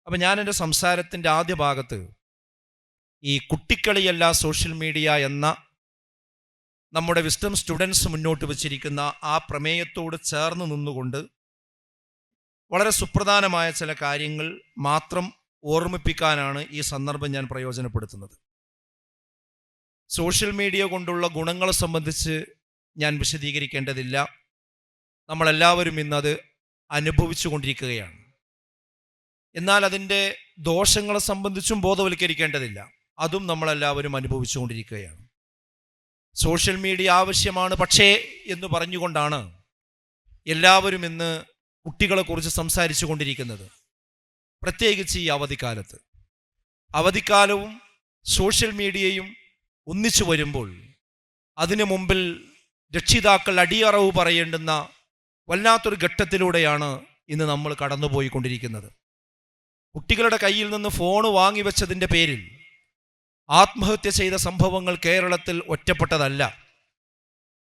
അപ്പം ഞാൻ എൻ്റെ സംസാരത്തിൻ്റെ ആദ്യ ഭാഗത്ത് ഈ കുട്ടിക്കളിയല്ല സോഷ്യൽ മീഡിയ എന്ന നമ്മുടെ വിസ്ഡം സ്റ്റുഡൻസ് മുന്നോട്ട് വച്ചിരിക്കുന്ന ആ പ്രമേയത്തോട് ചേർന്ന് നിന്നുകൊണ്ട് വളരെ സുപ്രധാനമായ ചില കാര്യങ്ങൾ മാത്രം ഓർമ്മിപ്പിക്കാനാണ് ഈ സന്ദർഭം ഞാൻ പ്രയോജനപ്പെടുത്തുന്നത്. സോഷ്യൽ മീഡിയ കൊണ്ടുള്ള ഗുണങ്ങളെ സംബന്ധിച്ച് ഞാൻ വിശദീകരിക്കേണ്ടതില്ല. നമ്മളെല്ലാവരും ഇന്നത് അനുഭവിച്ചു കൊണ്ടിരിക്കുകയാണ്. എന്നാൽ അതിൻ്റെ ദോഷങ്ങളെ സംബന്ധിച്ചും ബോധവൽക്കരിക്കേണ്ടതില്ല. അതും നമ്മളെല്ലാവരും അനുഭവിച്ചു കൊണ്ടിരിക്കുകയാണ്. സോഷ്യൽ മീഡിയ ആവശ്യമാണ് പക്ഷേ എന്ന് പറഞ്ഞുകൊണ്ടാണ് എല്ലാവരും ഇന്ന് കുട്ടികളെക്കുറിച്ച് സംസാരിച്ചു കൊണ്ടിരിക്കുന്നത്. പ്രത്യേകിച്ച് ഈ അവധിക്കാലത്ത്. അവധിക്കാലവും സോഷ്യൽ മീഡിയയും ഒന്നിച്ചു വരുമ്പോൾ അതിനു മുമ്പിൽ രക്ഷിതാക്കൾ അടിയറവ് പറയേണ്ടുന്ന വല്ലാത്തൊരു ഘട്ടത്തിലൂടെയാണ് ഇന്ന് നമ്മൾ കടന്നുപോയിക്കൊണ്ടിരിക്കുന്നത്. കുട്ടികളുടെ കയ്യിൽ നിന്ന് ഫോൺ വാങ്ങിവെച്ചതിൻ്റെ പേരിൽ ആത്മഹത്യ ചെയ്ത സംഭവങ്ങൾ കേരളത്തിൽ ഒറ്റപ്പെട്ടതല്ല.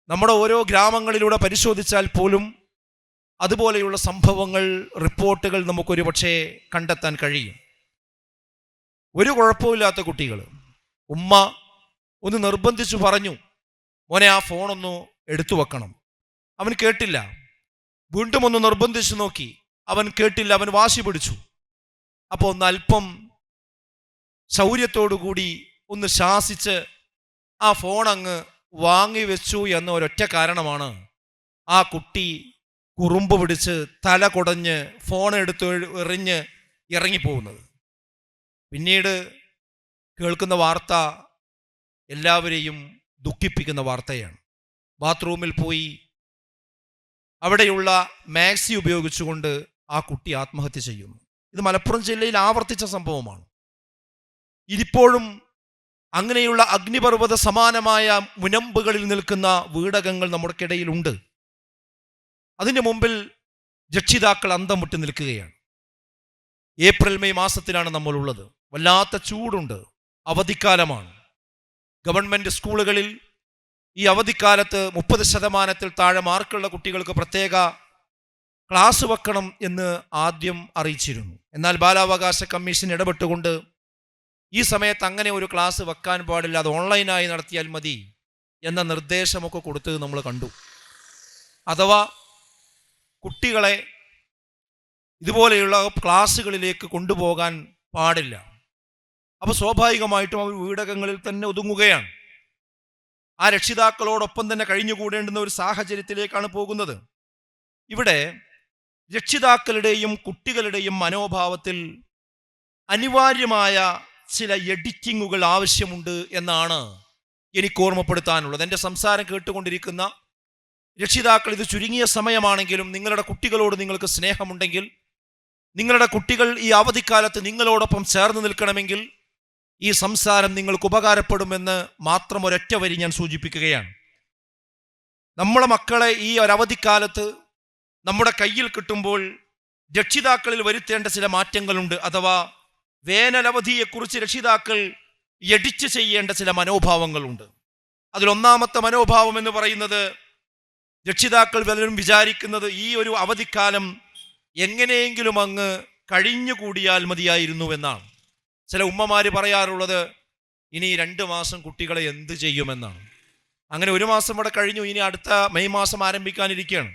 നമ്മുടെ ഓരോ ഗ്രാമങ്ങളിലൂടെ പരിശോധിച്ചാൽ പോലും അതുപോലെയുള്ള സംഭവങ്ങൾ, റിപ്പോർട്ടുകൾ നമുക്കൊരു പക്ഷേ കണ്ടെത്താൻ കഴിയും. ഒരു കുഴപ്പമില്ലാത്ത കുട്ടികൾ, ഉമ്മ ഒന്ന് നിർബന്ധിച്ചു പറഞ്ഞു, മോനെ ആ ഫോണൊന്ന് എടുത്തു വെക്കണം. അവൻ കേട്ടില്ല. വീണ്ടും ഒന്ന് നിർബന്ധിച്ചു നോക്കി, അവൻ കേട്ടില്ല. അവൻ വാശി പിടിച്ചു. അപ്പോൾ ഒന്ന് അല്പം ശൗര്യത്തോടുകൂടി ഒന്ന് ശാസിച്ച് ആ ഫോൺ അങ്ങ് വാങ്ങിവെച്ചു എന്ന ഒരൊറ്റ കാരണമാണ് ആ കുട്ടി കുറുമ്പ് പിടിച്ച് തല കുടഞ്ഞ് ഫോൺ എടുത്ത് എറിഞ്ഞ് ഇറങ്ങിപ്പോകുന്നത്. പിന്നീട് കേൾക്കുന്ന വാർത്ത എല്ലാവരെയും ദുഃഖിപ്പിക്കുന്ന വാർത്തയാണ്. ബാത്റൂമിൽ പോയി അവിടെയുള്ള മാക്സി ഉപയോഗിച്ചുകൊണ്ട് ആ കുട്ടി ആത്മഹത്യ ചെയ്യുന്നു. ഇത് മലപ്പുറം ജില്ലയിൽ ആവർത്തിച്ച സംഭവമാണ്. ഇപ്പോഴും അങ്ങനെയുള്ള അഗ്നിപർവ്വത സമാനമായ മുനമ്പുകളിൽ നിൽക്കുന്ന വീടകങ്ങൾ നമ്മുടെക്കിടയിലുണ്ട്. അതിൻ്റെ മുമ്പിൽ രക്ഷിതാക്കൾ അന്തം വിട്ട് നിൽക്കുകയാണ്. ഏപ്രിൽ മെയ് മാസത്തിലാണ് നമ്മളുള്ളത്. വല്ലാത്ത ചൂടുണ്ട്. അവധിക്കാലമാണ്. ഗവൺമെൻറ് സ്കൂളുകളിൽ ഈ അവധിക്കാലത്ത് 30% താഴെ മാർക്കുള്ള കുട്ടികൾക്ക് പ്രത്യേക ക്ലാസ് വെക്കണം എന്ന് ആദ്യം അറിയിച്ചിരുന്നു. എന്നാൽ ബാലാവകാശ കമ്മീഷൻ ഇടപെട്ടുകൊണ്ട് ഈ സമയത്ത് അങ്ങനെ ഒരു ക്ലാസ് വെക്കാൻ പാടില്ല, അത് ഓൺലൈനായി നടത്തിയാൽ മതി എന്ന നിർദ്ദേശമൊക്കെ കൊടുത്തത് നമ്മൾ കണ്ടു. അഥവാ കുട്ടികളെ ഇതുപോലെയുള്ള ക്ലാസ്സുകളിലേക്ക് കൊണ്ടുപോകാൻ പാടില്ല. അപ്പോൾ സ്വാഭാവികമായിട്ടും അവർ വീടകങ്ങളിൽ തന്നെ ഒതുങ്ങുകയാണ്. ആ രക്ഷിതാക്കളോടൊപ്പം തന്നെ കഴിഞ്ഞുകൂടേണ്ടുന്ന ഒരു സാഹചര്യത്തിലേക്കാണ് പോകുന്നത്. ഇവിടെ രക്ഷിതാക്കളുടെയും കുട്ടികളുടെയും മനോഭാവത്തിൽ അനിവാര്യമായ ചില എഡിറ്റിങ്ങുകൾ ആവശ്യമുണ്ട് എന്നാണ് എനിക്ക് ഓർമ്മപ്പെടുത്താനുള്ളത്. എൻ്റെ സംസാരം കേട്ടുകൊണ്ടിരിക്കുന്ന രക്ഷിതാക്കൾ, ഇത് ചുരുങ്ങിയ സമയമാണെങ്കിലും നിങ്ങളുടെ കുട്ടികളോട് നിങ്ങൾക്ക് സ്നേഹമുണ്ടെങ്കിൽ, നിങ്ങളുടെ കുട്ടികൾ ഈ അവധിക്കാലത്ത് നിങ്ങളോടൊപ്പം ചേർന്ന് നിൽക്കണമെങ്കിൽ ഈ സംസാരം നിങ്ങൾക്ക് ഉപകാരപ്പെടുമെന്ന് മാത്രം ഒരൊറ്റ വരി ഞാൻ സൂചിപ്പിക്കുകയാണ്. നമ്മളെ മക്കളെ ഈ ഒരവധിക്കാലത്ത് നമ്മുടെ കയ്യിൽ കിട്ടുമ്പോൾ രക്ഷിതാക്കളിൽ വരുത്തേണ്ട ചില മാറ്റങ്ങളുണ്ട്. അഥവാ വേനലവധിയെക്കുറിച്ച് രക്ഷിതാക്കൾ എഡിറ്റ് ചെയ്യേണ്ട ചില മനോഭാവങ്ങളുണ്ട്. അതിലൊന്നാമത്തെ മനോഭാവം എന്ന് പറയുന്നത്, രക്ഷിതാക്കൾ പലരും വിചാരിക്കുന്നത് ഈ ഒരു അവധിക്കാലം എങ്ങനെയെങ്കിലും അങ്ങ് കഴിഞ്ഞുകൂടിയാൽ മതിയായിരുന്നു എന്നാണ്. ചില ഉമ്മമാർ പറയാറുള്ളത്, ഇനി 2 മാസം കുട്ടികളെ എന്ത് ചെയ്യുമെന്നാണ്. അങ്ങനെ 1 മാസം ഇവിടെ കഴിഞ്ഞു, ഇനി അടുത്ത മെയ് മാസം ആരംഭിക്കാനിരിക്കുകയാണ്.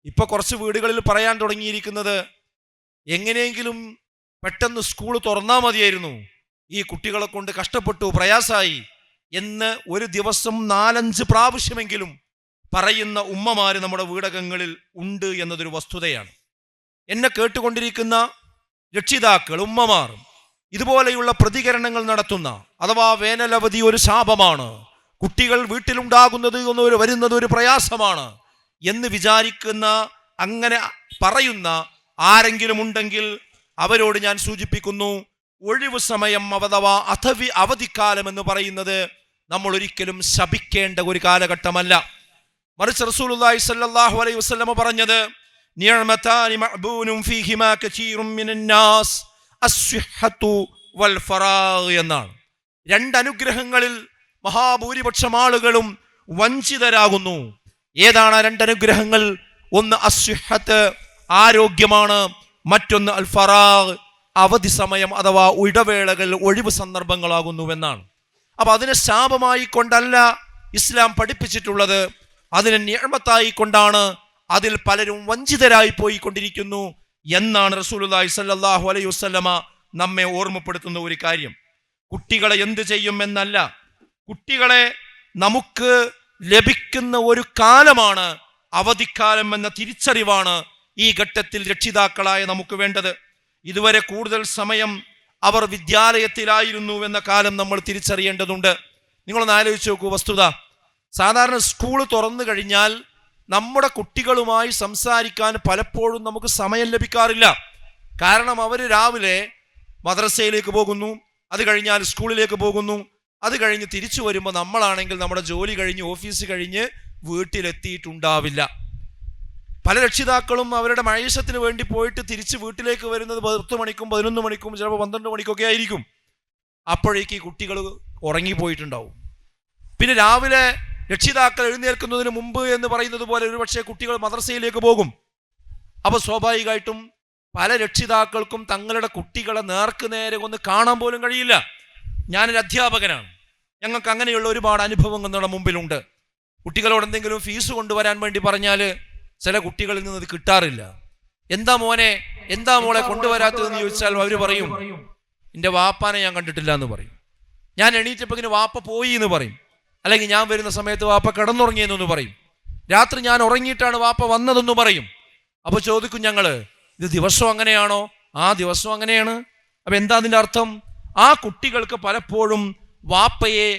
ഇപ്പൊ കുറച്ച് വീടുകളിൽ പറയാൻ തുടങ്ങിയിരിക്കുന്നത്, എങ്ങനെയെങ്കിലും പെട്ടെന്ന് സ്കൂൾ തുറന്നാൽ മതിയായിരുന്നു, ഈ കുട്ടികളെ കൊണ്ട് കഷ്ടപ്പെട്ടു, പ്രയാസായി എന്ന് ഒരു ദിവസം 4-5 പ്രാവശ്യമെങ്കിലും പറയുന്ന ഉമ്മമാര് നമ്മുടെ വീടകങ്ങളിൽ ഉണ്ട് എന്നതൊരു വസ്തുതയാണ്. എന്നെ കേട്ടുകൊണ്ടിരിക്കുന്ന രക്ഷിതാക്കൾ, ഉമ്മമാർ ഇതുപോലെയുള്ള പ്രതികരണങ്ങൾ നടത്തുന്ന, അഥവാ വേനലവധി ഒരു ശാപമാണ്, കുട്ടികൾ വീട്ടിലുണ്ടാകുന്നത് വരുന്നത് ഒരു പ്രയാസമാണ് എന്ന് വിചാരിക്കുന്ന, അങ്ങനെ പറയുന്ന ആരെങ്കിലും ഉണ്ടെങ്കിൽ അവരോട് ഞാൻ സൂചിപ്പിക്കുന്നു, ഒഴിവു സമയം അഥവാ അവധിക്കാലം എന്ന് പറയുന്നത് നമ്മൾ ഒരിക്കലും ശപിക്കേണ്ട ഒരു കാലഘട്ടമല്ല. മറിച്ച് റസൂലുള്ളാഹി സ്വല്ലല്ലാഹു അലൈഹി വസല്ലം പറഞ്ഞത്, നിഅമതാനി മഅബൂനും ഫീഹിമാ കസീറും മിനന്നാസ് അസ്സിഹ്ഹതു വൽ ഫറാഗ് എന്നാണ്. 2 അനുഗ്രഹങ്ങളിൽ മഹാഭൂരിപക്ഷം ആളുകളും വഞ്ചിതരാകുന്നു. ഏതാണ് 2 അനുഗ്രഹങ്ങൾ? ഒന്ന് അസ്സിഹ്ഹത്ത്, ആരോഗ്യമാണ്. മറ്റൊന്ന് അൽ ഫറാഗ്, അവധി സമയം അഥവാ ഇടവേളകൾ ഒഴിവ് സന്ദർഭങ്ങളാകുന്നുവെന്നാണ്. അപ്പൊ അതിനെ ശാപമായി കൊണ്ടല്ല ഇസ്ലാം പഠിപ്പിച്ചിട്ടുള്ളത്, അതിനെ നിഅമത്തായി കൊണ്ടാണ്. അതിൽ പലരും വഞ്ചിതരായി പോയിക്കൊണ്ടിരിക്കുന്നു എന്നാണ് റസൂലുള്ളാഹി സ്വല്ലല്ലാഹു അലൈഹി വസല്ലമ നമ്മെ ഓർമ്മപ്പെടുത്തുന്ന ഒരു കാര്യം. കുട്ടികളെ എന്ത് ചെയ്യും എന്നല്ല, കുട്ടികളെ നമുക്ക് ലഭിക്കുന്ന ഒരു കാലമാണ് അവധിക്കാലം എന്ന തിരിച്ചറിവാണ് ഈ ഘട്ടത്തിൽ രക്ഷിതാക്കളായ നമുക്ക് വേണ്ടത്. ഇതുവരെ കൂടുതൽ സമയം അവർ വിദ്യാലയത്തിലായിരുന്നു എന്ന കാലം നമ്മൾ തിരിച്ചറിയേണ്ടതുണ്ട്. നിങ്ങളൊന്ന് ആലോചിച്ച് നോക്കൂ വസ്തുത. സാധാരണ സ്കൂൾ തുറന്നു കഴിഞ്ഞാൽ നമ്മുടെ കുട്ടികളുമായി സംസാരിക്കാൻ പലപ്പോഴും നമുക്ക് സമയം ലഭിക്കാറില്ല. കാരണം അവർ രാവിലെ മദ്രസയിലേക്ക് പോകുന്നു, അത് കഴിഞ്ഞാൽ സ്കൂളിലേക്ക് പോകുന്നു, അത് കഴിഞ്ഞ് തിരിച്ചു വരുമ്പോൾ നമ്മളാണെങ്കിൽ നമ്മുടെ ജോലി കഴിഞ്ഞ് ഓഫീസ് കഴിഞ്ഞ് വീട്ടിലെത്തിയിട്ടുണ്ടാവില്ല. പല രക്ഷിതാക്കളും അവരുടെ മഴീഷത്തിന് വേണ്ടി പോയിട്ട് തിരിച്ച് വീട്ടിലേക്ക് വരുന്നത് 10 മണിക്കും 11 മണിക്കും ചിലപ്പോൾ 12 മണിക്കൊക്കെ ആയിരിക്കും. അപ്പോഴേക്ക് ഈ കുട്ടികൾ ഉറങ്ങിപ്പോയിട്ടുണ്ടാവും. പിന്നെ രാവിലെ രക്ഷിതാക്കൾ എഴുന്നേൽക്കുന്നതിന് മുമ്പ് എന്ന് പറയുന്നത് പോലെ ഒരുപക്ഷെ കുട്ടികൾ മദ്രസയിലേക്ക് പോകും. അപ്പോൾ സ്വാഭാവികമായിട്ടും പല രക്ഷിതാക്കൾക്കും തങ്ങളുടെ കുട്ടികളെ നേർക്ക് നേരെ ഒന്ന് കാണാൻ പോലും കഴിയില്ല. ഞാനൊരു അധ്യാപകനാണ്, ഞങ്ങൾക്ക് അങ്ങനെയുള്ള ഒരുപാട് അനുഭവങ്ങൾ നമ്മുടെ മുമ്പിലുണ്ട്. കുട്ടികളോട് എന്തെങ്കിലും ഫീസ് കൊണ്ടുവരാൻ വേണ്ടി പറഞ്ഞാൽ ചില കുട്ടികളിൽ നിന്ന് അത് കിട്ടാറില്ല. എന്താ മോനെ, എന്താ മോളെ കൊണ്ടുവരാത്തതെന്ന് ചോദിച്ചാൽ അവർ പറയും, എൻ്റെ വാപ്പാനെ ഞാൻ കണ്ടിട്ടില്ല എന്ന് പറയും. ഞാൻ എണീറ്റപ്പോൾ ഇങ്ങനെ വാപ്പ പോയി എന്ന് പറയും. അല്ലെങ്കിൽ ഞാൻ വരുന്ന സമയത്ത് വാപ്പ കിടന്നുറങ്ങിയെന്നൊന്ന് പറയും. രാത്രി ഞാൻ ഉറങ്ങിയിട്ടാണ് വാപ്പ വന്നതെന്ന് പറയും. അപ്പോൾ ചോദിക്കും ഞങ്ങൾ, ഇത് ദിവസം അങ്ങനെയാണോ? ആ ദിവസം അങ്ങനെയാണ്. അപ്പം എന്താ അതിൻ്റെ അർത്ഥം? ആ കുട്ടികൾക്ക് പലപ്പോഴും വാപ്പയെ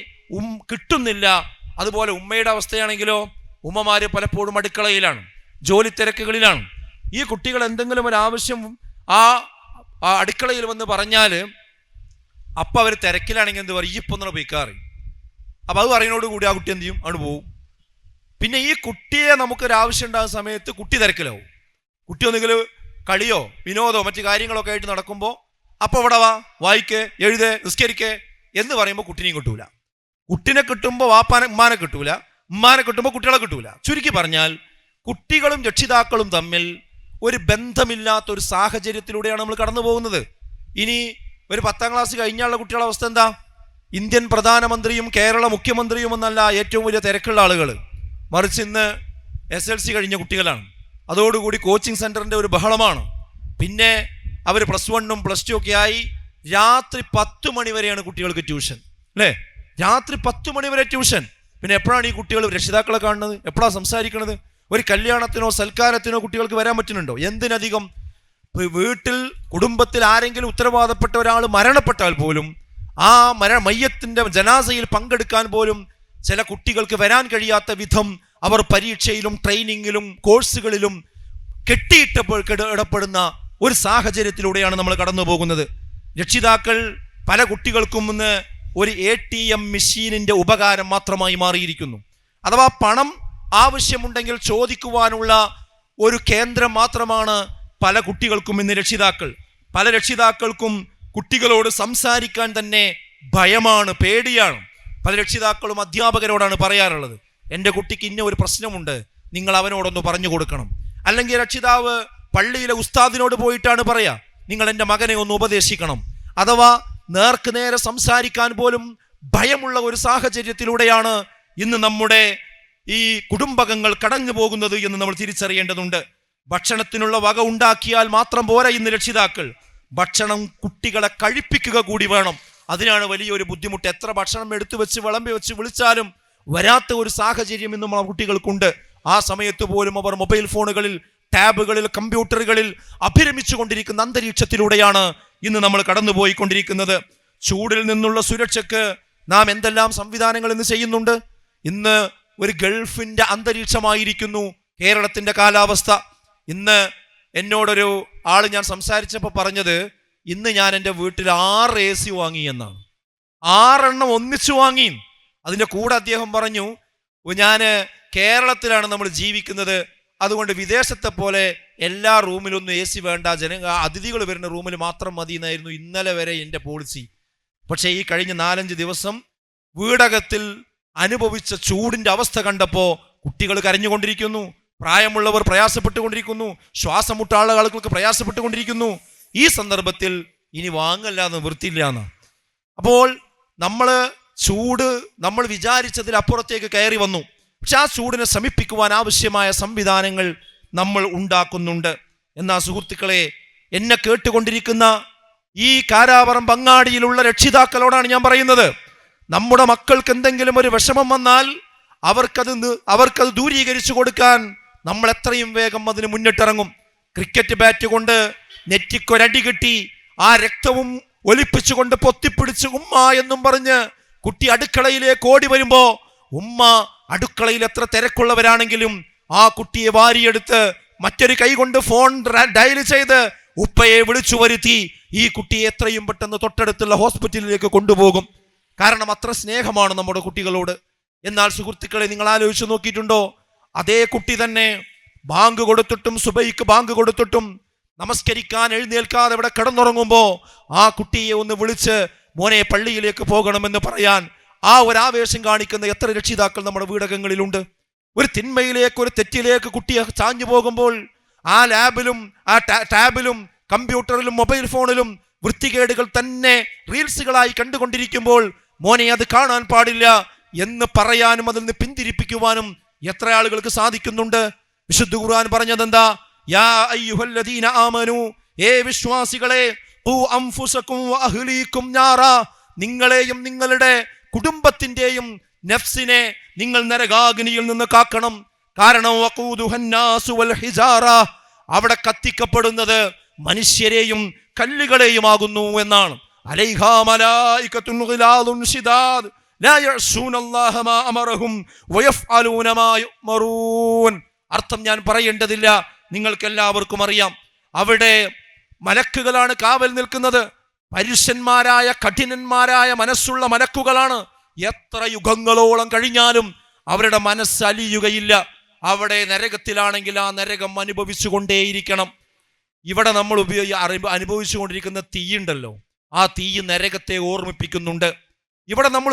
കിട്ടുന്നില്ല. അതുപോലെ ഉമ്മയുടെ അവസ്ഥയാണെങ്കിലോ, ഉമ്മമാര് പലപ്പോഴും അടുക്കളയിലാണ്, ജോലി തിരക്കുകളിലാണ്. ഈ കുട്ടികൾ എന്തെങ്കിലും ഒരു ആവശ്യം ആ അടുക്കളയിൽ വന്ന് പറഞ്ഞാൽ അപ്പം അവർ തിരക്കിലാണെങ്കിൽ എന്ത് പറയും, ഈ ഇപ്പൊന്നു പോയിക്കാറി. അപ്പം അത് പറയുന്നതോടുകൂടി ആ കുട്ടി എന്ത് ചെയ്യും, അവിടെ പോവും. പിന്നെ ഈ കുട്ടിയെ നമുക്കൊരാവശ്യം ഉണ്ടാകുന്ന സമയത്ത് കുട്ടി തിരക്കിലാവും. കുട്ടി ഒന്നെങ്കിലും കളിയോ വിനോദമോ മറ്റു കാര്യങ്ങളൊക്കെ ആയിട്ട് നടക്കുമ്പോൾ അപ്പോൾ അവിടെ വാ, വായിക്കേ, എഴുതേ, നിസ്കരിക്കേ എന്ന് പറയുമ്പോൾ കുട്ടിനെയും കിട്ടൂല. കുട്ടിനെ കിട്ടുമ്പോൾ ഉമ്മാനെ കിട്ടൂല, ഉമ്മാനെ കിട്ടുമ്പോൾ കുട്ടികളെ കിട്ടൂല. ചുരുക്കി പറഞ്ഞാൽ കുട്ടികളും രക്ഷിതാക്കളും തമ്മിൽ ഒരു ബന്ധമില്ലാത്ത ഒരു സാഹചര്യത്തിലൂടെയാണ് നമ്മൾ കടന്നു പോകുന്നത്. ഇനി ഒരു 10ാം ക്ലാസ് കഴിഞ്ഞാലുള്ള കുട്ടികളുടെ അവസ്ഥ എന്താ? ഇന്ത്യൻ പ്രധാനമന്ത്രിയും കേരള മുഖ്യമന്ത്രിയും എന്നല്ല ഏറ്റവും വലിയ തിരക്കുള്ള ആളുകൾ, മറിച്ച് ഇന്ന് SLC കഴിഞ്ഞ കുട്ടികളാണ്. അതോടുകൂടി കോച്ചിങ് സെന്ററിന്റെ ഒരു ബഹളമാണ്. പിന്നെ അവർ +1 +2 ഒക്കെ ആയി. രാത്രി 10 മണി വരെയാണ് കുട്ടികൾക്ക് ട്യൂഷൻ, അല്ലേ? രാത്രി 10 മണി വരെ ട്യൂഷൻ. പിന്നെ എപ്പോഴാണ് ഈ കുട്ടികൾ രക്ഷിതാക്കളെ കാണുന്നത്? എപ്പോഴാണ് സംസാരിക്കുന്നത്? ഒരു കല്യാണത്തിനോ സൽക്കാരത്തിനോ കുട്ടികൾക്ക് വരാൻ പറ്റുന്നുണ്ടോ? എന്തിനധികം വീട്ടിൽ കുടുംബത്തിൽ ആരെങ്കിലും ഉത്തരവാദപ്പെട്ട ഒരാൾ മരണപ്പെട്ടാൽ പോലും ആ മയ്യത്തിന്റെ ജനാസയിൽ പങ്കെടുക്കാൻ പോലും ചില കുട്ടികൾക്ക് വരാൻ കഴിയാത്ത വിധം അവർ പരീക്ഷയിലും ട്രെയിനിങ്ങിലും കോഴ്സുകളിലും ഇടപെടുന്ന ഒരു സാഹചര്യത്തിലൂടെയാണ് നമ്മൾ കടന്നു പോകുന്നത്. രക്ഷിതാക്കൾ പല കുട്ടികൾക്കും ഇന്ന് ഒരു ATM മെഷീനിന്റെ ഉപകാരം മാത്രമായി മാറിയിരിക്കുന്നു. അഥവാ പണം ആവശ്യമുണ്ടെങ്കിൽ ചോദിക്കുവാനുള്ള ഒരു കേന്ദ്രം മാത്രമാണ് പല കുട്ടികൾക്കും ഇന്ന് രക്ഷിതാക്കൾ. പല രക്ഷിതാക്കൾക്കും കുട്ടികളോട് സംസാരിക്കാൻ തന്നെ ഭയമാണ്, പേടിയാണ്. പല രക്ഷിതാക്കളും അധ്യാപകരോടാണ് പറയാറുള്ളത്, എൻ്റെ കുട്ടിക്ക് ഇന്ന ഒരു പ്രശ്നമുണ്ട്, നിങ്ങൾ അവനോടൊന്ന് പറഞ്ഞു കൊടുക്കണം. അല്ലെങ്കിൽ രക്ഷിതാവ് പള്ളിയിലെ ഉസ്താദിനോട് പോയിട്ടാണ് പറയാ, നിങ്ങൾ എൻ്റെ മകനെ ഒന്ന് ഉപദേശിക്കണം. അഥവാ നേർക്ക് നേരെ സംസാരിക്കാൻ പോലും ഭയമുള്ള ഒരു സാഹചര്യത്തിലൂടെയാണ് ഇന്ന് നമ്മുടെ ഈ കുടുംബങ്ങൾ കടന്നു പോകുന്നത് എന്ന് നമ്മൾ തിരിച്ചറിയേണ്ടതുണ്ട്. ഭക്ഷണത്തിനുള്ള വക ഉണ്ടാക്കിയാൽ മാത്രം പോരാ ഇന്ന് രക്ഷിതാക്കൾ, ഭക്ഷണം കുട്ടികളെ കഴിപ്പിക്കുക കൂടി വേണം. അതിനാണ് വലിയൊരു ബുദ്ധിമുട്ട്. എത്ര ഭക്ഷണം എടുത്തു വെച്ച് വിളമ്പി വെച്ച് വിളിച്ചാലും വരാത്ത ഒരു സാഹചര്യം ഇന്നും ആ കുട്ടികൾക്കുണ്ട്. ആ സമയത്ത് പോലും അവർ മൊബൈൽ ഫോണുകളിൽ, ടാബുകളിൽ, കമ്പ്യൂട്ടറുകളിൽ അഭിരമിച്ചു കൊണ്ടിരിക്കുന്ന അന്തരീക്ഷത്തിലൂടെയാണ് ഇന്ന് നമ്മൾ കടന്നുപോയിക്കൊണ്ടിരിക്കുന്നത്. ചൂടിൽ നിന്നുള്ള സുരക്ഷയ്ക്ക് നാം എന്തെല്ലാം സംവിധാനങ്ങൾ ഇന്ന് ചെയ്യുന്നുണ്ട്. ഇന്ന് ഒരു ഗൾഫിന്റെ അന്തരീക്ഷമായിരിക്കുന്നു കേരളത്തിന്റെ കാലാവസ്ഥ. ഇന്ന് എന്നോടൊരു ആള് ഞാൻ സംസാരിച്ചപ്പോൾ പറഞ്ഞത്, ഇന്ന് ഞാൻ എൻ്റെ വീട്ടിൽ 6 AC വാങ്ങി എന്നാണ്. 6 എണ്ണം ഒന്നിച്ചു വാങ്ങി. അതിൻ്റെ കൂടെ അദ്ദേഹം പറഞ്ഞു, ഞാൻ കേരളത്തിലാണ് നമ്മൾ ജീവിക്കുന്നത്, അതുകൊണ്ട് വിദേശത്തെ പോലെ എല്ലാ റൂമിലൊന്നും AC വേണ്ട, അതിഥികൾ വരുന്ന റൂമിൽ മാത്രം മതി എന്നായിരുന്നു ഇന്നലെ വരെ എൻ്റെ പോളിസി. പക്ഷേ ഈ കഴിഞ്ഞ 4-5 ദിവസം വീടകത്തിൽ അനുഭവിച്ച ചൂടിൻ്റെ അവസ്ഥ കണ്ടപ്പോൾ കുട്ടികൾ കരഞ്ഞുകൊണ്ടിരിക്കുന്നു, പ്രായമുള്ളവർ പ്രയാസപ്പെട്ടുകൊണ്ടിരിക്കുന്നു, ശ്വാസം മുട്ടാളുകൾക്ക് പ്രയാസപ്പെട്ടുകൊണ്ടിരിക്കുന്നു. ഈ സന്ദർഭത്തിൽ ഇനി വാങ്ങല്ലാന്ന് വൃത്തിയില്ലാന്ന്. അപ്പോൾ ചൂട് നമ്മൾ വിചാരിച്ചതിലപ്പുറത്തേക്ക് കയറി വന്നു. പക്ഷെ ആ ചൂടിനെ ശമിപ്പിക്കുവാൻ ആവശ്യമായ സംവിധാനങ്ങൾ നമ്മൾ ഉണ്ടാക്കുന്നുണ്ട്. എന്നാ സുഹൃത്തുക്കളെ, എന്നെ കേട്ടുകൊണ്ടിരിക്കുന്ന ഈ കാരാവറമ്പ് അങ്ങാടിയിലുള്ള രക്ഷിതാക്കളോടാണ് ഞാൻ പറയുന്നത്, നമ്മുടെ മക്കൾക്ക് എന്തെങ്കിലും ഒരു വിഷമം വന്നാൽ അവർക്കത് ദൂരീകരിച്ചു കൊടുക്കാൻ നമ്മൾ എത്രയും വേഗം അതിന് മുന്നിട്ടിറങ്ങും. ക്രിക്കറ്റ് ബാറ്റ് കൊണ്ട് നെറ്റിക്കൊരടി കിട്ടി ആ രക്തവും ഒലിപ്പിച്ചുകൊണ്ട് പൊത്തിപ്പിടിച്ച് ഉമ്മ എന്നും പറഞ്ഞ് കുട്ടി അടുക്കളയിലേക്ക് ഓടി വരുമ്പോ, ഉമ്മ അടുക്കളയിൽ എത്ര തിരക്കുള്ളവരാണെങ്കിലും ആ കുട്ടിയെ വാരിയെടുത്ത് മറ്റൊരു കൈ കൊണ്ട് ഫോൺ ഡയൽ ചെയ്ത് ഉപ്പയെ വിളിച്ചു വരുത്തി ഈ കുട്ടിയെ എത്രയും പെട്ടെന്ന് തൊട്ടടുത്തുള്ള ഹോസ്പിറ്റലിലേക്ക് കൊണ്ടുപോകും. കാരണം അത്ര സ്നേഹമാണ് നമ്മുടെ കുട്ടികളോട്. എന്നാൽ സുഹൃത്തുക്കളെ, നിങ്ങൾ ആലോചിച്ച് നോക്കിയിട്ടുണ്ടോ, അതേ കുട്ടി തന്നെ ബാങ്ക് കൊടുത്തിട്ടും സുബൈക്ക് ബാങ്ക് കൊടുത്തിട്ടും നമസ്കരിക്കാൻ എഴുന്നേൽക്കാതെ ഇവിടെ കിടന്നുറങ്ങുമ്പോ ആ കുട്ടിയെ ഒന്ന് വിളിച്ച് മോനെ പള്ളിയിലേക്ക് പോകണമെന്ന് പറയാൻ ആ ഒരു ആവേശം കാണിക്കുന്ന എത്ര രക്ഷിതാക്കൾ നമ്മുടെ വീടകങ്ങളിലുണ്ട്. ഒരു തിന്മയിലേക്ക്, ഒരു തെറ്റിലേക്ക് കുട്ടിയെ ചാഞ്ഞു പോകുമ്പോൾ ആ ടാബിലും കമ്പ്യൂട്ടറിലും മൊബൈൽ ഫോണിലും വൃത്തികേടുകൾ തന്നെ റീൽസുകളായി കണ്ടുകൊണ്ടിരിക്കുമ്പോൾ മോനെ അത് കാണാൻ പാടില്ല എന്ന് പറയാനും അതിൽ നിന്ന് പിന്തിരിപ്പിക്കുവാനും എത്ര ആളുകൾക്ക് സാധിക്കുന്നുണ്ട്. വിശുദ്ധ ഖുർആൻ പറഞ്ഞതെന്താ? യാ അയ്യുഹല്ലദീന ആമനു, ഏ വിശ്വാസികളെ, ഖൂ അൻഫുസകും വഅഹ്ലീകും നാറാ, നിങ്ങളെയും നിങ്ങളുടെ കുടുംബത്തിന്റെയും നഫ്സിനെ നിങ്ങൾ നരകാഗ്നിയിൽ നിന്ന് കാക്കണം. കാരണം വഖൂദുഹന്നാസു വൽ ഹിജാറ, അവിടെ കത്തിക്കപ്പെടുന്നത് മനുഷ്യരെയും കല്ലുകളെയുമാകുന്നു എന്നാണ്. അലൈഹാ മലായികത്തുൻ ഗിലാദുൻ ശിദാദ് ലാ യഅ്സൂനല്ലാഹ മാ അമറഹും വയഫ്അലൂന മാ യുമറൂൻ. അർത്ഥം ഞാൻ പറയേണ്ടതില്ല, നിങ്ങൾക്ക് എല്ലാവർക്കും അറിയാം. അവിടെ മലക്കുകളാണ് കാവൽ നിൽക്കുന്നത്. പരുഷന്മാരായ കഠിനന്മാരായ മനസ്സുള്ള മലക്കുകളാണ്. എത്ര യുഗങ്ങളോളം കഴിഞ്ഞാലും അവരുടെ മനസ്സ് അലിയുകയില്ല. അവിടെ നരകത്തിലാണെങ്കിൽ ആ നരകം അനുഭവിച്ചു കൊണ്ടേയിരിക്കണം. ഇവിടെ നമ്മൾ അനുഭവിച്ചുകൊണ്ടിരിക്കുന്ന തീയുണ്ടല്ലോ, ആ തീ നരകത്തെ ഓർമ്മിപ്പിക്കുന്നുണ്ട്. ഇവിടെ നമ്മൾ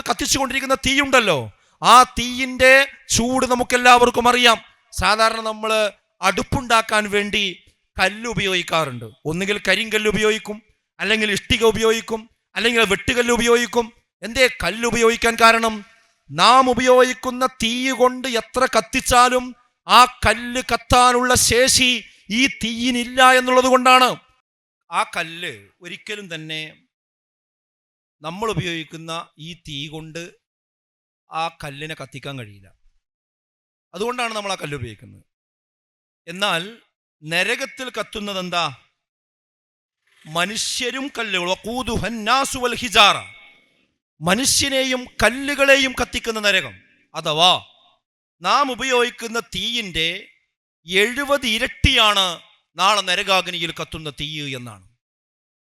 കത്തിച്ചുകൊണ്ടിരിക്കുന്ന തീയുണ്ടല്ലോ, ആ തീയിന്റെ ചൂട് നമുക്കെല്ലാവർക്കും അറിയാം. സാധാരണ നമ്മൾ അടുപ്പുണ്ടാക്കാൻ വേണ്ടി കല്ല് ഉപയോഗിക്കാറുണ്ട്. ഒന്നുകിൽ കരിങ്കല്ല് ഉപയോഗിക്കും, അല്ലെങ്കിൽ ഇഷ്ടിക ഉപയോഗിക്കും, അല്ലെങ്കിൽ വെട്ടുകല്ല് ഉപയോഗിക്കും. എന്തേ കല്ല് ഉപയോഗിക്കാൻ കാരണം? നാം ഉപയോഗിക്കുന്ന തീ കൊണ്ട് എത്ര കത്തിച്ചാലും ആ കല്ല് കത്താനുള്ള ശേഷി ഈ തീയിനില്ല എന്നുള്ളത് കൊണ്ടാണ്. ആ കല്ല് ഒരിക്കലും തന്നെ നമ്മൾ ഉപയോഗിക്കുന്ന ഈ തീ കൊണ്ട് ആ കല്ലിനെ കത്തിക്കാൻ കഴിയില്ല. അതുകൊണ്ടാണ് നമ്മൾ ആ കല്ല് ഉപയോഗിക്കുന്നത്. എന്നാൽ നരകത്തിൽ കത്തുന്നത് എന്താ? മനുഷ്യരും കല്ലുകളും, മനുഷ്യനെയും കല്ലുകളെയും കത്തിക്കുന്ന നരകം. അഥവാ നാം ഉപയോഗിക്കുന്ന തീയിൻ്റെ 70 ഇരട്ടിയാണ് നാളെ നരകാഗ്നിയിൽ കത്തുന്ന തീ എന്നാണ്.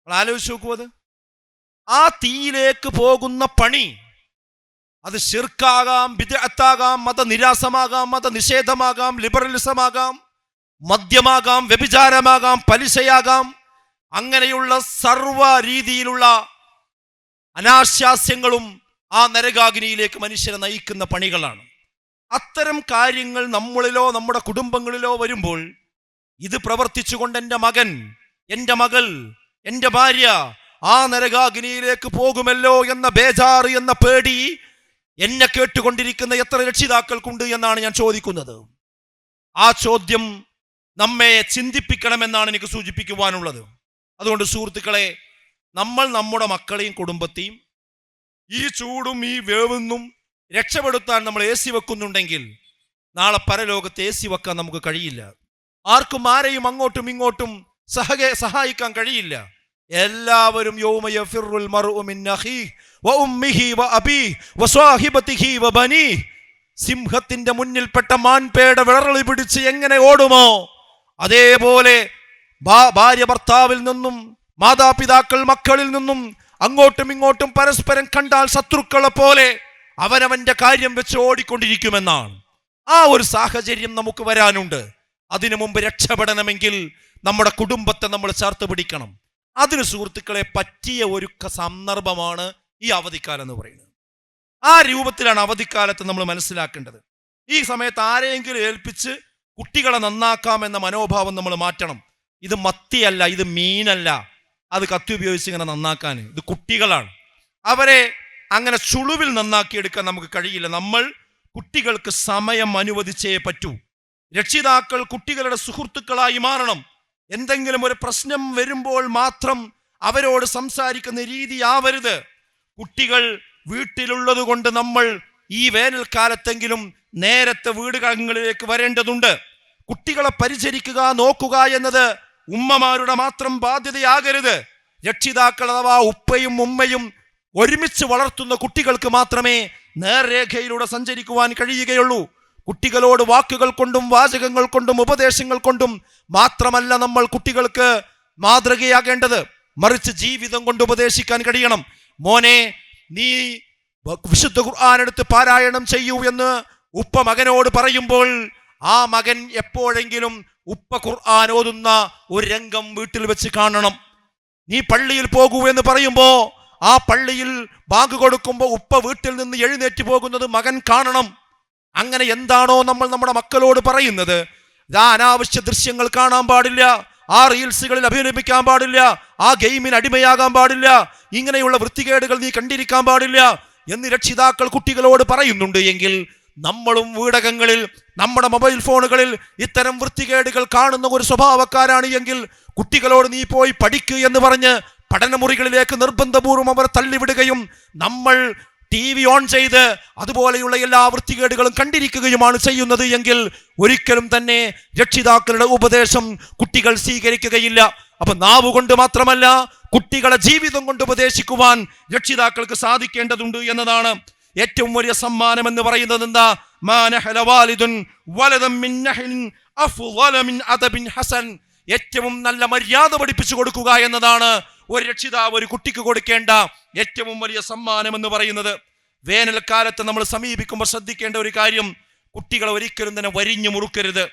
ആലോചിച്ച് നോക്കൂ. അത് ആ തീയിലേക്ക് പോകുന്ന പണി, അത് ശിർക്കാകാം, ബിദ്അത്താകാം, മതനിരാസമാകാം, മതനിഷേധമാകാം, ലിബറലിസമാകാം, മദ്യമാകാം, വ്യഭിചാരമാകാം, പലിശയാകാം, അങ്ങനെയുള്ള സർവ രീതിയിലുള്ള അനാശാസ്യങ്ങളും ആ നരകാഗ്നിയിലേക്ക് മനുഷ്യരെ നയിക്കുന്ന പണികളാണ്. അത്തരം കാര്യങ്ങൾ നമ്മളിലോ നമ്മുടെ കുടുംബങ്ങളിലോ വരുമ്പോൾ ഇത് പ്രവർത്തിച്ചുകൊണ്ട് എൻ്റെ മകൻ, എൻ്റെ മകൾ, എൻ്റെ ഭാര്യ ആ നരകാഗ്നിയിലേക്ക് പോകുമല്ലോ എന്ന ബേജാറ്, എന്ന പേടി എന്നെ കേട്ടുകൊണ്ടിരിക്കുന്ന എത്ര രക്ഷിതാക്കൾക്കുണ്ട് എന്നാണ് ഞാൻ ചോദിക്കുന്നത്. ആ ചോദ്യം നമ്മെ ചിന്തിപ്പിക്കണമെന്നാണ് എനിക്ക് സൂചിപ്പിക്കുവാനുള്ളത്. അതുകൊണ്ട് സുഹൃത്തുക്കളെ, നമ്മൾ നമ്മുടെ മക്കളെയും കുടുംബത്തെയും ഈ ചൂടും ഈ വേവെന്നും രക്ഷപ്പെടുത്താൻ നമ്മൾ AC വെക്കുന്നുണ്ടെങ്കിൽ നാളെ പരലോകത്ത് AC വെക്കാൻ നമുക്ക് കഴിയില്ല. ആർക്കും ആരെയും അങ്ങോട്ടും ഇങ്ങോട്ടും സഹായിക്കാൻ കഴിയില്ല. എല്ലാവരും യൗമ യഫിറുൽ മർഉ മിൻ അഖീഹി വഉമ്മിഹി വഅബീഹി വസ്വാഹിബതിഹി വബനീഹി, സിംഹത്തിന്റെ മുന്നിൽപ്പെട്ട മാൻപേട വിളറളി പിടിച്ച് എങ്ങനെ ഓടുമോ അതേപോലെ ഭാര്യ ഭർത്താവിൽ നിന്നും, മാതാപിതാക്കൾ മക്കളിൽ നിന്നും അങ്ങോട്ടും ഇങ്ങോട്ടും പരസ്പരം കണ്ടാൽ ശത്രുക്കളെ പോലെ അവനവന്റെ കാര്യം വെച്ച് ഓടിക്കൊണ്ടിരിക്കുമെന്നാണ്. ആ ഒരു സാഹചര്യം നമുക്ക് വരാനുണ്ട്. അതിനു മുമ്പ് രക്ഷപ്പെടണമെങ്കിൽ നമ്മുടെ കുടുംബത്തെ നമ്മൾ ചേർത്ത് പിടിക്കണം. അതിന് സുഹൃത്തുക്കളെ പറ്റിയ ഒരു സന്ദർഭമാണ് ഈ അവധിക്കാലം എന്ന് പറയുന്നത്. ആ രൂപത്തിലാണ് അവധിക്കാലത്ത് നമ്മൾ മനസ്സിലാക്കേണ്ടത്. ഈ സമയത്ത് ആരെയെങ്കിലും ഏൽപ്പിച്ച് കുട്ടികളെ നന്നാക്കാമെന്ന മനോഭാവം നമ്മൾ മാറ്റണം. ഇത് മത്തിയല്ല, ഇത് മീനല്ല. അത് കത്തി ഉപയോഗിച്ച് ഇങ്ങനെ നന്നാക്കാൻ. ഇത് കുട്ടികളാണ്, അവരെ അങ്ങനെ ചുളുവിൽ നന്നാക്കിയെടുക്കാൻ നമുക്ക് കഴിയില്ല. നമ്മൾ കുട്ടികൾക്ക് സമയം അനുവദിച്ചേ പറ്റൂ. രക്ഷിതാക്കൾ കുട്ടികളുടെ സുഹൃത്തുക്കളായി മാറണം. എന്തെങ്കിലും ഒരു പ്രശ്നം വരുമ്പോൾ മാത്രം അവരോട് സംസാരിക്കുന്ന രീതി ആവരുത്. കുട്ടികൾ വീട്ടിലുള്ളത് കൊണ്ട് നമ്മൾ ഈ വേനൽക്കാലത്തെങ്കിലും നേരത്തെ വീടുകളിലേക്ക് വരേണ്ടതുണ്ട്. കുട്ടികളെ പരിചരിക്കുക, നോക്കുക എന്നത് ഉമ്മമാരുടെ മാത്രം ബാധ്യതയാകരുത്. രക്ഷിതാക്കൾ അഥവാ ഉപ്പയും ഉമ്മയും ഒരുമിച്ച് വളർത്തുന്ന കുട്ടികൾക്ക് മാത്രമേ നേർരേഖയിലൂടെ സഞ്ചരിക്കുവാൻ കഴിയുകയുള്ളൂ. കുട്ടികളോട് വാക്കുകൾ കൊണ്ടും വാചകങ്ങൾ കൊണ്ടും ഉപദേശങ്ങൾ കൊണ്ടും മാത്രമല്ല നമ്മൾ കുട്ടികൾക്ക് മാതൃകയാകേണ്ടത്, മറിച്ച് ജീവിതം കൊണ്ട് ഉപദേശിക്കാൻ കഴിയണം. മോനെ, നീ വിശുദ്ധ ഖുർആൻ എടുത്ത് പാരായണം ചെയ്യൂ എന്ന് ഉപ്പ മകനോട് പറയുമ്പോൾ ആ മകൻ എപ്പോഴെങ്കിലും ഉപ്പ ഖുർആൻ ഓതുന്ന ഒരു രംഗം വീട്ടിൽ വെച്ച് കാണണം. നീ പള്ളിയിൽ പോകൂ എന്ന് പറയുമ്പോ ആ പള്ളിയിൽ ബാങ്ക് കൊടുക്കുമ്പോൾ ഉപ്പ വീട്ടിൽ നിന്ന് എഴുന്നേറ്റ് പോകുന്നത് മകൻ കാണണം. അങ്ങനെ എന്താണോ നമ്മൾ നമ്മുടെ മക്കളോട് പറയുന്നത്, ഇതാ അനാവശ്യ ദൃശ്യങ്ങൾ കാണാൻ പാടില്ല, ആ റീൽസുകളിൽ അഭിനയിപ്പിക്കാൻ പാടില്ല, ആ ഗെയിമിന് അടിമയാകാൻ പാടില്ല, ഇങ്ങനെയുള്ള വൃത്തികേടുകൾ നീ കണ്ടിരിക്കാൻ പാടില്ല എന്ന് രക്ഷിതാക്കൾ കുട്ടികളോട് പറയുന്നുണ്ട് എങ്കിൽ നമ്മളും വീടകങ്ങളിൽ നമ്മുടെ മൊബൈൽ ഫോണുകളിൽ ഇത്തരം വൃത്തികേടുകൾ കാണുന്ന ഒരു സ്വഭാവക്കാരാണ് എങ്കിൽ കുട്ടികളോട് നീ പോയി പഠിക്കുക എന്ന് പറഞ്ഞ് പഠനമുറികളിലേക്ക് നിർബന്ധപൂർവ്വം അവരെ തള്ളിവിടുകയും നമ്മൾ TV ഓൺ ചെയ്ത് അതുപോലെയുള്ള എല്ലാ വൃത്തികേടുകളും കണ്ടിരിക്കുകയുമാണ് ചെയ്യുന്നത് എങ്കിൽ ഒരിക്കലും തന്നെ രക്ഷിതാക്കളുടെ ഉപദേശം കുട്ടികൾ സ്വീകരിക്കുകയില്ല. അപ്പൊ നാവ് കൊണ്ട് മാത്രമല്ല, കുട്ടികളെ ജീവിതം കൊണ്ട് ഉപദേശിക്കുവാൻ രക്ഷിതാക്കൾക്ക് സാധിക്കേണ്ടതുണ്ട് എന്നതാണ് ഏറ്റവും വലിയ സമ്മാനം എന്ന് പറയുന്നത്. എന്താ? ഏറ്റവും നല്ല മര്യാദ പഠിപ്പിച്ചു കൊടുക്കുക എന്നതാണ് ഒരു രക്ഷിതാവ് ഒരു കുട്ടിക്ക് കൊടുക്കേണ്ട ഏറ്റവും വലിയ സമ്മാനം എന്ന് പറയുന്നത്. വേനൽക്കാലത്ത് നമ്മൾ സമീപിക്കുമ്പോൾ ശ്രദ്ധിക്കേണ്ട ഒരു കാര്യം, കുട്ടികളെ ഒരിക്കലും തന്നെ വരിഞ്ഞു മുറുക്കരുത്,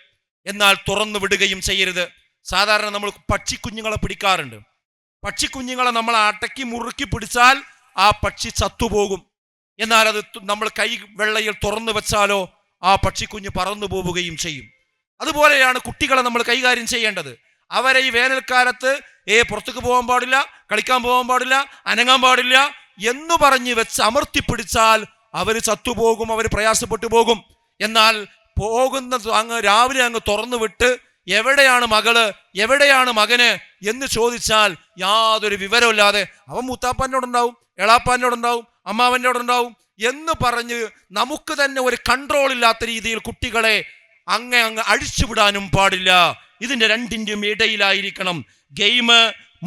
എന്നാൽ തുറന്നു വിടുകയും ചെയ്യരുത്. സാധാരണ നമ്മൾ പക്ഷിക്കുഞ്ഞുങ്ങളെ പിടിക്കാറുണ്ട്. പക്ഷിക്കുഞ്ഞുങ്ങളെ നമ്മൾ അടക്കി മുറുക്കി പിടിച്ചാൽ ആ പക്ഷി ചത്തുപോകും. എന്നാൽ അത് നമ്മൾ കൈ വെള്ളയിൽ തുറന്നു വെച്ചാലോ ആ പക്ഷിക്കുഞ്ഞ് പറന്നു പോവുകയും ചെയ്യും. അതുപോലെയാണ് കുട്ടികളെ നമ്മൾ കൈകാര്യം ചെയ്യേണ്ടത്. അവരെ ഈ വേനൽക്കാലത്ത് പുറത്തേക്ക് പോകാൻ പാടില്ല, കളിക്കാൻ പോകാൻ പാടില്ല, അനങ്ങാൻ പാടില്ല എന്ന് പറഞ്ഞ് വെച്ച് അമർത്തിപ്പിടിച്ചാൽ അവർ ചത്തുപോകും, അവർ പ്രയാസപ്പെട്ടു പോകും. എന്നാൽ അങ്ങ് രാവിലെ അങ്ങ് തുറന്നു വിട്ട് എവിടെയാണ് മകള്, എവിടെയാണ് മകന് എന്ന് ചോദിച്ചാൽ യാതൊരു വിവരമില്ലാതെ അവൻ മൂത്താപ്പാനോടുണ്ടാവും, എളാപ്പാനോടുണ്ടാവും, അമ്മാവനോടുണ്ടാവും എന്ന് പറഞ്ഞ് നമുക്ക് തന്നെ ഒരു കൺട്രോൾ ഇല്ലാത്ത രീതിയിൽ കുട്ടികളെ അങ്ങ് അഴിച്ചുവിടാനും പാടില്ല. ഇതിന്റെ രണ്ടിൻ്റെയും ഇടയിലായിരിക്കണം. ഗെയിം,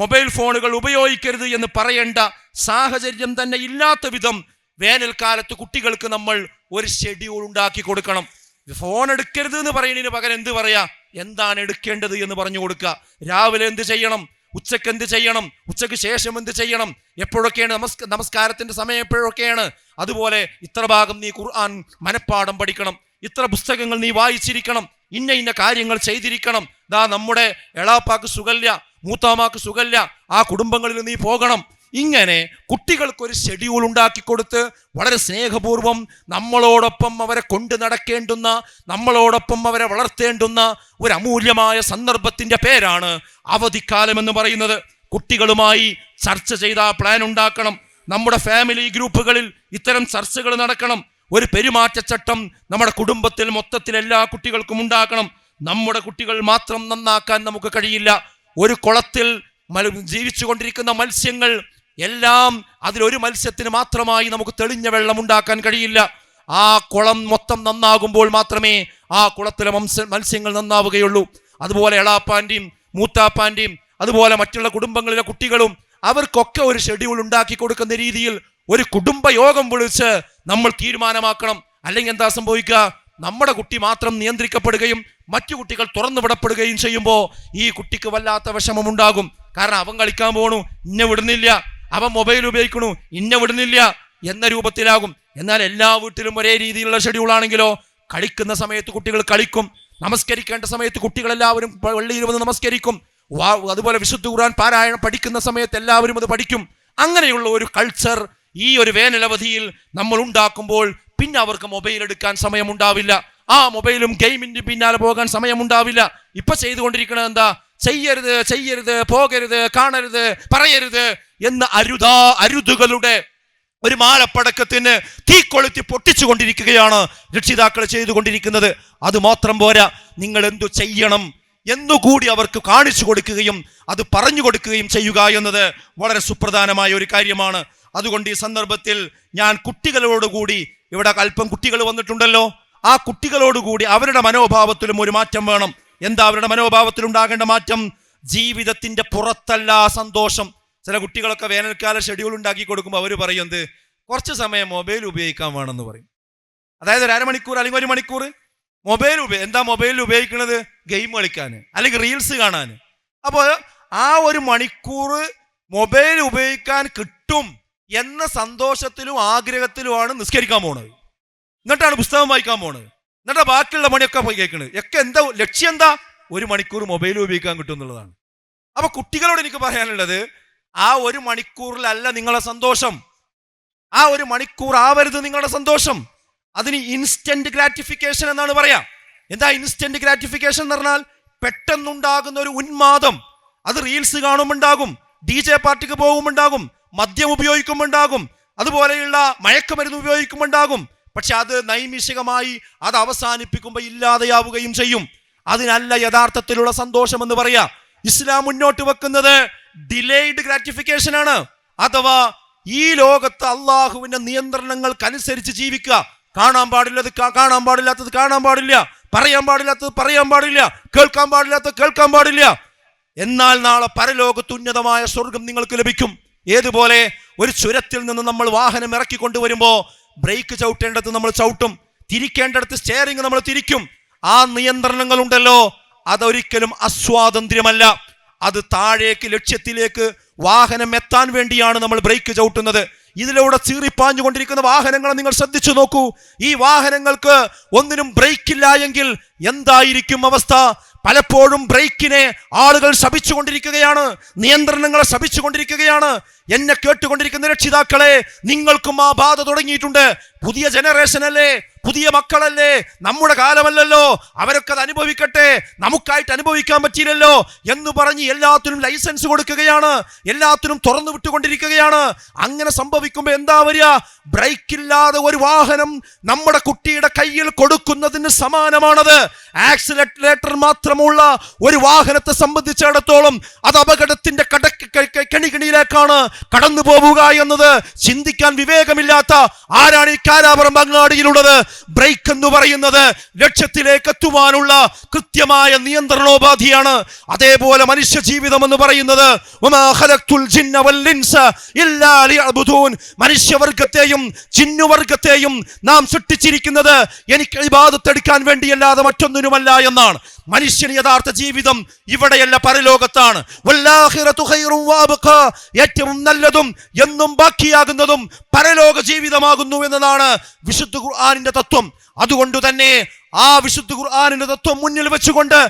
മൊബൈൽ ഫോണുകൾ ഉപയോഗിക്കരുത് എന്ന് പറയേണ്ട സാഹചര്യം തന്നെ ഇല്ലാത്ത വിധം വേനൽക്കാലത്ത് കുട്ടികൾക്ക് നമ്മൾ ഒരു ഷെഡ്യൂൾ ഉണ്ടാക്കി കൊടുക്കണം. ഫോൺ എടുക്കരുത് എന്ന് പറയുന്നതിന് പകരം എന്ത് പറയാ, എന്താണ് എടുക്കേണ്ടത് എന്ന് പറഞ്ഞു കൊടുക്കുക. രാവിലെ എന്ത് ചെയ്യണം, ഉച്ചക്ക് എന്ത് ചെയ്യണം, ഉച്ചയ്ക്ക് ശേഷം എന്ത് ചെയ്യണം, എപ്പോഴൊക്കെയാണ് നമസ്കാരത്തിന്റെ സമയം എപ്പോഴൊക്കെയാണ്, അതുപോലെ ഇത്ര ഭാഗം നീ ഖുർആൻ മനഃപ്പാഠം പഠിക്കണം, ഇത്ര പുസ്തകങ്ങൾ നീ വായിച്ചിരിക്കണം, ഇന്ന ഇന്ന കാര്യങ്ങൾ ചെയ്തിരിക്കണം. ദാ നമ്മുടെ എളാപ്പാക്ക് സുഖല്ല, മൂത്താമാക്ക് സുഖല്ല, ആ കുടുംബങ്ങളിൽ നീ പോകണം. ഇങ്ങനെ കുട്ടികൾക്കൊരു ഷെഡ്യൂൾ ഉണ്ടാക്കി കൊടുത്ത് വളരെ സ്നേഹപൂർവ്വം നമ്മളോടൊപ്പം അവരെ കൊണ്ടു നടക്കേണ്ടുന്ന, നമ്മളോടൊപ്പം അവരെ വളർത്തേണ്ടുന്ന ഒരു അമൂല്യമായ സന്ദർഭത്തിന്റെ പേരാണ് അവധിക്കാലം എന്ന് പറയുന്നത്. കുട്ടികളുമായി ചർച്ച ചെയ്ത പ്ലാൻ ഉണ്ടാക്കണം. നമ്മുടെ ഫാമിലി ഗ്രൂപ്പുകളിൽ ഇത്തരം ചർച്ചകൾ നടക്കണം. ഒരു പെരുമാറ്റച്ചട്ടം നമ്മുടെ കുടുംബത്തിൽ മൊത്തത്തിൽ എല്ലാ കുട്ടികൾക്കും ഉണ്ടാക്കണം. നമ്മുടെ കുട്ടികൾ മാത്രം നന്നാക്കാൻ നമുക്ക് കഴിയില്ല. ഒരു കുളത്തിൽ ജീവിച്ചു കൊണ്ടിരിക്കുന്ന മത്സ്യങ്ങൾ എല്ലാം, അതിലൊരു മത്സ്യത്തിന് മാത്രമായി നമുക്ക് തെളിഞ്ഞ വെള്ളം ഉണ്ടാക്കാൻ കഴിയില്ല. ആ കുളം മൊത്തം നന്നാകുമ്പോൾ മാത്രമേ ആ കുളത്തിലെ മത്സ്യങ്ങൾ നന്നാവുകയുള്ളൂ. അതുപോലെ എളാപ്പാൻ്റെയും മൂത്താപ്പാൻ്റെയും അതുപോലെ മറ്റുള്ള കുടുംബങ്ങളിലെ കുട്ടികളും അവർക്കൊക്കെ ഒരു ഷെഡ്യൂൾ ഉണ്ടാക്കി കൊടുക്കുന്ന രീതിയിൽ ഒരു കുടുംബ യോഗം വിളിച്ച് നമ്മൾ തീരുമാനമാക്കണം. അല്ലെങ്കിൽ എന്താ സംഭവിക്കുക, നമ്മുടെ കുട്ടി മാത്രം നിയന്ത്രിക്കപ്പെടുകയും മറ്റു കുട്ടികൾ തുറന്നു വിടപ്പെടുകയും ചെയ്യുമ്പോൾ ഈ കുട്ടിക്ക് വല്ലാത്ത വിഷമമുണ്ടാകും. കാരണം അവൻ കളിക്കാൻ പോണു, ഇന്ന വിടുന്നില്ല, അവൻ മൊബൈൽ ഉപയോഗിക്കണു, ഇന്ന വിടുന്നില്ല എന്ന രൂപത്തിലാകും. എന്നാൽ എല്ലാ വീട്ടിലും ഒരേ രീതിയിലുള്ള ഷെഡ്യൂൾ ആണെങ്കിലോ, കളിക്കുന്ന സമയത്ത് കുട്ടികൾ കളിക്കും, നമസ്കരിക്കേണ്ട സമയത്ത് കുട്ടികളെല്ലാവരും പള്ളിയിൽ വന്ന് നമസ്കരിക്കും, അതുപോലെ വിശുദ്ധ ഖുർആൻ പാരായണം പഠിക്കുന്ന സമയത്ത് എല്ലാവരും അത് പഠിക്കും. അങ്ങനെയുള്ള ഒരു കൾച്ചർ ഈ ഒരു വേനലവധിയിൽ നമ്മൾ ഉണ്ടാക്കുമ്പോൾ പിന്നെ അവർക്ക് മൊബൈൽ എടുക്കാൻ സമയമുണ്ടാവില്ല, ആ മൊബൈലും ഗെയിമിന്റെ പിന്നാലെ പോകാൻ സമയമുണ്ടാവില്ല. ഇപ്പൊ ചെയ്തുകൊണ്ടിരിക്കുന്നത് എന്താ, ചെയ്യരുത്, ചെയ്യരുത്, പോകരുത്, കാണരുത്, പറയരുത് എന്ന് അരുതുകളുടെ ഒരു മാലപ്പടക്കത്തിന് തീ കൊളുത്തി പൊട്ടിച്ചുകൊണ്ടിരിക്കുകയാണ് രക്ഷിതാക്കൾ ചെയ്തുകൊണ്ടിരിക്കുന്നത്. അത് മാത്രം പോരാ, നിങ്ങൾ എന്തു ചെയ്യണം എന്നുകൂടി അവർക്ക് കാണിച്ചു കൊടുക്കുകയും അത് പറഞ്ഞു കൊടുക്കുകയും ചെയ്യുക എന്നത് വളരെ സുപ്രധാനമായ ഒരു കാര്യമാണ്. അതുകൊണ്ട് ഈ സന്ദർഭത്തിൽ ഞാൻ കുട്ടികളോടുകൂടി, ഇവിടെ അല്പം കുട്ടികൾ വന്നിട്ടുണ്ടല്ലോ, ആ കുട്ടികളോടുകൂടി അവരുടെ മനോഭാവത്തിലും ഒരു മാറ്റം വേണം. എന്താ അവരുടെ മനോഭാവത്തിൽ ഉണ്ടാകേണ്ട മാറ്റം? ജീവിതത്തിന്റെ പുറത്തല്ല സന്തോഷം. ചില കുട്ടികളൊക്കെ വേനൽക്കാല ഷെഡ്യൂൾ ഉണ്ടാക്കി കൊടുക്കുമ്പോൾ അവർ പറയുന്നത് കുറച്ച് സമയം മൊബൈൽ ഉപയോഗിക്കാൻ വേണമെന്ന് പറയും. അതായത് ഒരു അരമണിക്കൂർ അല്ലെങ്കിൽ 1 മണിക്കൂർ മൊബൈൽ എന്താ മൊബൈലിൽ ഉപയോഗിക്കുന്നത്? ഗെയിം കളിക്കാൻ അല്ലെങ്കിൽ റീൽസ് കാണാൻ. അപ്പോൾ ആ 1 മണിക്കൂർ മൊബൈൽ ഉപയോഗിക്കാൻ കിട്ടും എന്ന സന്തോഷത്തിലും ആഗ്രഹത്തിലുമാണ് നിസ്കരിക്കാൻ പോണത്, എന്നിട്ടാണ് പുസ്തകം വായിക്കാൻ പോണത്, എന്നിട്ടാണ് ബാക്കിയുള്ള പണിയൊക്കെ പോയി കേൾക്കുന്നത്. ഒക്കെ എന്താ ലക്ഷ്യം? എന്താ? 1 മണിക്കൂർ മൊബൈൽ ഉപയോഗിക്കാൻ കിട്ടും എന്നുള്ളതാണ്. അപ്പൊ കുട്ടികളോട് എനിക്ക് പറയാനുള്ളത്, ആ 1 മണിക്കൂറിലല്ല നിങ്ങളുടെ സന്തോഷം. ആ 1 മണിക്കൂർ ആവരുത് നിങ്ങളുടെ സന്തോഷം. അതിന് ഇൻസ്റ്റന്റ് ഗ്രാറ്റിഫിക്കേഷൻ എന്നാണ് പറയാ. എന്താ ഇൻസ്റ്റന്റ് ഗ്രാറ്റിഫിക്കേഷൻ എന്ന് പറഞ്ഞാൽ? പെട്ടെന്നുണ്ടാകുന്ന ഒരു ഉന്മാദം. അത് റീൽസ് കാണുമ്പോണ്ടാകും, DJ പാർട്ടിക്ക് പോകുമ്പോണ്ടാകും, മദ്യം ഉപയോഗിക്കുമ്പോണ്ടാകും, അതുപോലെയുള്ള മയക്കുമരുന്ന് ഉപയോഗിക്കുമ്പോണ്ടാകും. പക്ഷെ അത് നൈമിഷികമായി അത് അവസാനിപ്പിക്കുമ്പോൾ ഇല്ലാതെയാവുകയും ചെയ്യും. അതിനല്ല യഥാർത്ഥത്തിലുള്ള സന്തോഷം എന്ന് പറയാ. ഇസ്ലാം മുന്നോട്ട് വെക്കുന്നത് ഡിലേഡ് ഗ്രാറ്റിഫിക്കേഷൻ ആണ്. അഥവാ ഈ ലോകത്ത് അള്ളാഹുവിന്റെ നിയന്ത്രണങ്ങൾക്കനുസരിച്ച് ജീവിക്കുക. കാണാൻ പാടില്ലത് കാണാൻ പാടില്ലാത്തത് കാണാൻ പാടില്ല, പറയാൻ പാടില്ലാത്തത് പറയാൻ പാടില്ല, കേൾക്കാൻ പാടില്ലാത്തത് കേൾക്കാൻ പാടില്ല. എന്നാൽ നാളെ പരലോകത്ത് ഉന്നതമായ സ്വർഗം നിങ്ങൾക്ക് ലഭിക്കും. ഏതുപോലെ? ഒരു ചുരത്തിൽ നിന്ന് നമ്മൾ വാഹനം ഇറക്കി കൊണ്ടുവരുമ്പോൾ ബ്രേക്ക് ചവിട്ടേണ്ടത് നമ്മൾ ചവിട്ടും, തിരിക്കേണ്ടടുത്ത് സ്റ്റെയറിംഗ് നമ്മൾ തിരിക്കും. ആ നിയന്ത്രണങ്ങൾ ഉണ്ടല്ലോ, അതൊരിക്കലും അസ്വാതന്ത്ര്യമല്ല. അത് താഴേക്ക് ലക്ഷ്യത്തിലേക്ക് വാഹനം എത്താൻ വേണ്ടിയാണ് നമ്മൾ ബ്രേക്ക് ചവിട്ടുന്നത്. ഇതിലൂടെ ചീറിപ്പാഞ്ഞുകൊണ്ടിരിക്കുന്ന വാഹനങ്ങളെ നിങ്ങൾ ശ്രദ്ധിച്ചു നോക്കൂ. ഈ വാഹനങ്ങൾക്ക് ഒന്നിനും ബ്രേക്കില്ല എങ്കിൽ എന്തായിരിക്കും അവസ്ഥ? പലപ്പോഴും ബ്രേക്കിനെ ആളുകൾ ശപിച്ചുകൊണ്ടിരിക്കുകയാണ്, നിയന്ത്രണങ്ങളെ ശപിച്ചുകൊണ്ടിരിക്കുകയാണ്. എന്നെ കേട്ടുകൊണ്ടിരിക്കുന്ന രക്ഷിതാക്കളെ, നിങ്ങൾക്കും ആ ബാധ തുടങ്ങിയിട്ടുണ്ട്. പുതിയ ജനറേഷൻ അല്ലേ, പുതിയ മക്കളല്ലേ, നമ്മുടെ കാലമല്ലല്ലോ, അവരൊക്കെ അത് അനുഭവിക്കട്ടെ, നമുക്കായിട്ട് അനുഭവിക്കാൻ പറ്റിയില്ലല്ലോ എന്ന് പറഞ്ഞ് എല്ലാത്തിനും ലൈസൻസ് കൊടുക്കുകയാണ്, എല്ലാത്തിനും തുറന്നു വിട്ടുകൊണ്ടിരിക്കുകയാണ്. അങ്ങനെ സംഭവിക്കുമ്പോൾ എന്താ വരിക? ബ്രേക്കില്ലാതെ ഒരു വാഹനം നമ്മുടെ കുട്ടിയുടെ കയ്യിൽ കൊടുക്കുന്നതിന് സമാനമാണത്. ആക്സിലറേറ്റർ മാത്രമുള്ള ഒരു വാഹനത്തെ സംബന്ധിച്ചിടത്തോളം അത് അപകടത്തിന്റെ കെണികണിയിലേക്കാണ് കടന്നു പോവുക എന്നത് ചിന്തിക്കാൻ വിവേകമില്ലാത്ത ആരാണ് ഈ കാരാപുരം അങ്ങാടിയിലുള്ളത്? ബ്രേക്ക് എന്ന് പറയുന്നത് ലക്ഷ്യത്തിലേക്ക് എത്തുവാനുള്ള കൃത്യമായ നിയന്ത്രണോപാധിയാണ്. അതേപോലെ മനുഷ്യ ജീവിതം എന്ന് പറയുന്നത് മനുഷ്യവർഗത്തെയും ജിന്നുവർഗത്തെയും നാം സൃഷ്ടിച്ചിരിക്കുന്നത് എനിക്ക് ഇബാദത്ത് എടുക്കാൻ വേണ്ടിയല്ലാതെ മറ്റൊന്നിനുമല്ല എന്നാണ്. മനുഷ്യന് യഥാർത്ഥ ജീവിതം ഇവിടെയല്ല, പരലോകത്താണ്. ഏറ്റവും നല്ലതും എന്നും ബാക്കിയാകുന്നതും പരലോക ജീവിതമാകുന്നു എന്നതാണ് വിശുദ്ധ ഖുർആനിന്റെ തത്വം. അതുകൊണ്ട് തന്നെ ആ വിശുദ്ധ ഖുർആനിന്റെ തത്വം മുന്നിൽ വെച്ചുകൊണ്ട്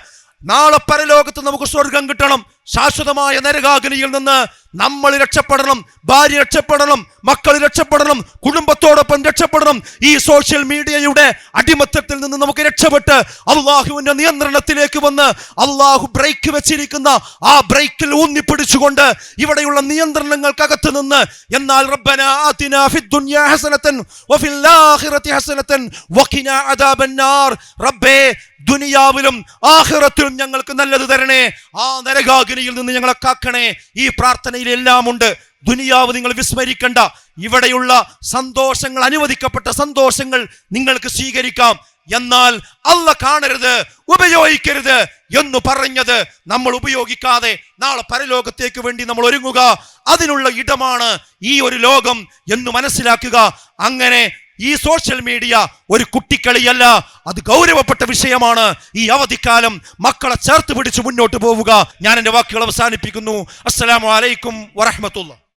നാളെ പരലോകത്ത് നമുക്ക് സ്വർഗം കിട്ടണം, ശാശ്വതമായ നരകാഗ്നിയിൽ നിന്ന് നമ്മൾ രക്ഷപ്പെടണം, ഭാര്യ രക്ഷപ്പെടണം, മക്കൾ രക്ഷപ്പെടണം, കുടുംബത്തോടൊപ്പം രക്ഷപ്പെടണം. ഈ സോഷ്യൽ മീഡിയയുടെ അടിമത്തത്തിൽ നിന്ന് നമുക്ക് രക്ഷപ്പെട്ട് അള്ളാഹുവിന്റെ നിയന്ത്രണത്തിലേക്ക് വന്ന് അള്ളാഹു ബ്രേക്ക് വെച്ചിരിക്കുന്ന ആ ബ്രേക്കിൽ ഊന്നിപ്പിടിച്ചുകൊണ്ട് ഇവിടെയുള്ള നിയന്ത്രണങ്ങൾക്കകത്ത് നിന്ന് എന്നാൽ റബ്ബനാ ആതിനാ ഫിദ് ദുനിയാ ഹസനതൻ വഫിൽ ആഖിറതി ഹസനതൻ വഖിനാ അദാബന്നാർ, റബ്ബേ ദുനിയാവിലും ആഖിറത്തിലും ഞങ്ങൾക്ക് നല്ലത് തരണേ, ആ നരകാഗ്നിയിൽ നിന്ന് ഞങ്ങളെ കാക്കണേ. ഈ പ്രാർത്ഥനയിൽ എല്ലാം ഉണ്ട്. ദുനിയാവ് നിങ്ങൾ വിസ്മരിക്കണ്ട. ഇവിടെയുള്ള സന്തോഷങ്ങൾ, അനുവദിക്കപ്പെട്ട സന്തോഷങ്ങൾ നിങ്ങൾക്ക് സ്വീകരിക്കാം. എന്നാൽ അല്ലാഹ് കാണരുത്, ഉപയോഗിക്കരുത് എന്ന് പറഞ്ഞത് നമ്മൾ ഉപയോഗിക്കാതെ നാളെ പരലോകത്തേക്ക് വേണ്ടി നമ്മൾ ഒരുങ്ങുക. അതിനുള്ള ഇടമാണ് ഈ ഒരു ലോകം എന്ന് മനസ്സിലാക്കുക. അങ്ങനെ ഈ സോഷ്യൽ മീഡിയ ഒരു കുട്ടിക്കളിയല്ല, അത് ഗൗരവപ്പെട്ട വിഷയമാണ്. ഈ അവധിക്കാലം മക്കളെ ചേർത്ത് പിടിച്ച് മുന്നോട്ട് പോവുക. ഞാൻ എൻ്റെ വാക്കുകൾ അവസാനിപ്പിക്കുന്നു. അസ്സലാമു അലൈക്കും വറഹ്മത്തുള്ളാഹി.